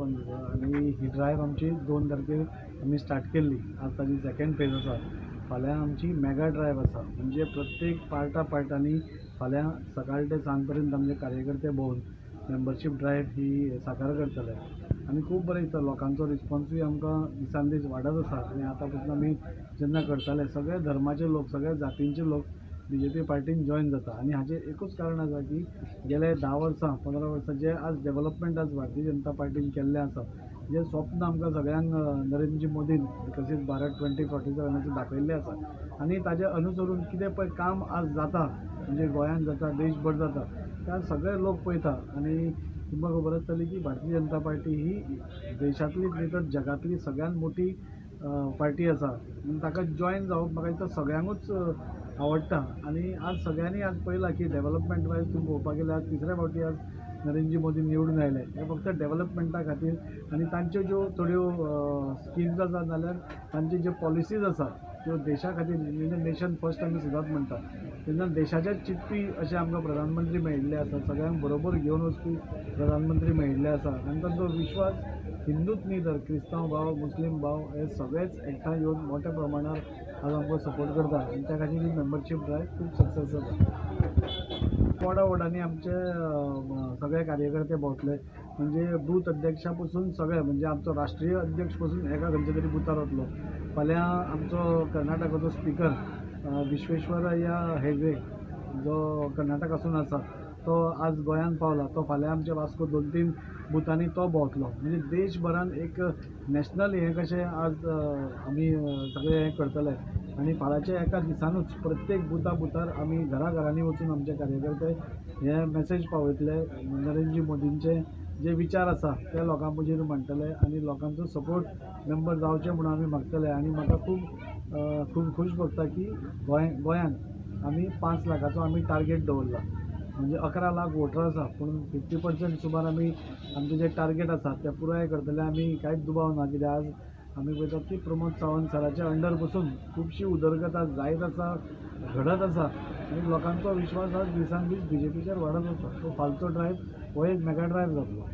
तुमकां आनी ही ड्रायव्ह आमची 2 तारखेर आमी स्टार्ट केल्ली. आज ताजी सेकंड फेज आसा. फाल्यां आमची मेगा ड्रायव्ह आसा, म्हणजे प्रत्येक पार्टांनी फाल्यां सकाळ ते सांज पर्यंत आमचे कार्यकर्ते भोंवन मेंबरशीप ड्रायव्ह ही साकार करतले. आनी खूब बरें दिसता, लोकांचो रिस्पॉन्सूय आमकां दिसान दीस वाडत आसा. आनी आतां पसून आमी जेन्ना करताले सगळे धर्माचे लोक, सगळ्या जातींचे लोक BJP पार्टीन जॉयन जाता. आनी हाचें एकूच कारण आसा की गेले 10 वर्सां 15 वर्सां जे आज डेव्हलपमेंट आज भारतीय जनता पार्टीन केल्लें आसा, जे स्वप्न आमकां सगळ्यांक नरेंद्रजी मोदीन विकसीत भारत 2047 दाखयल्लें आसा. आनी ताजे अनुसरून कितें पळय काम आज जाता, म्हणजे गोंयांत जाता, देशभर जाता, त्या सगळे लोक पळयता. आनी तुमकां खबर आसतली की भारतीय जनता पार्टी ही देशांतलीच न्ही तर जगांतली सगळ्यांत मोठी पार्टी आसा. आनी ताका जॉयन जावप म्हाका दिसता सगळ्यांकूच आवडटा. आनी आज सगळ्यांनी आज पळयलां की डेव्हलपमेंट वायज तुम्ही पळोवपाक गेल्यार आज तिसऱ्या फावटी आज नरेंद्रजी मोदी निवडून आयले. हे फक्त डेव्हलपमेंटा खातीर आनी तांच्यो ज्यो थोड्यो स्किम्स आसा नाल्यार तांचे जे पॉलिसीज आसा त्यो देशा खातीर, म्हणजे नेशन फर्स्ट आमी सदांच म्हणटा, तेन्ना देशाचे चिंतपी अशे आमकां प्रधानमंत्री मेळिल्ले आसा. सगळ्यांक बरोबर घेवन वचपी प्रधानमंत्री मेळिल्ले आसा. आनी तांचो विश्वास हिंदूच न्ही तर क्रिस्तांव भाव, मुस्लीम भाव हे सगळेच एकठांय येवन मोठ्या प्रमाणात आज आमकां सपोर्ट करता. आनी त्या खातीर ही मेंबरशीप ड्रायव्ह खूब सक्सेस जाता. वॉर्डांनी आमचे सगळे कार्यकर्ते भोंवतले, म्हणजे बूथ अध्यक्षा पासून सगळे, म्हणजे आमचो राष्ट्रीय अध्यक्ष पासून एका खंयच्या तरी बुथार वतलो. फाल्यां आमचो कर्नाटकाचो स्पीकर विश्वेश्वरय्या हेगडे जो कर्नाटकासून आसा तो आज गोंयांत पावला. तो फाल्यां आमच्या वास्को 2-3 बुथांनी तो भोंवतलो. म्हणजे देशभरान एक नॅशनल हें कशें आज आमी सगळे हें करतले. आनी फाल्यांच्या एका दिसानूच प्रत्येक बुथार आमी घराघरांनी वचून आमचे कार्यकर्ते हे मेसेज पावयतले. नरेंद्रजी मोदींचे जे विचार आसा ते लोकां मुखार मांडटले आनी लोकांचो सपोर्ट मेंबर जावचे म्हणून आमी मागतले. आनी म्हाका खूब खूश भोगता की गोंयांत आमी 5 लाखाचो आमी टार्गेट दवरला. म्हणजे 11 लाख वोटर आसा, पूण 50% सुमार आमी आमचें जे टार्गेट आसा ते पुराय करतले. आमी कांयच दुबाव ना, कित्याक आज आमी पळयतात की प्रमोद सावंत सराच्या अंडर बसून खुबशी उदरगत आज जायत आसा, घडत आसा. आनी लोकांचो विश्वास आज दिसान दीस BJPचेर वाडत आसा. तो फालचो ड्रायव्ह हो एक मेगा ड्रायव्ह जातलो.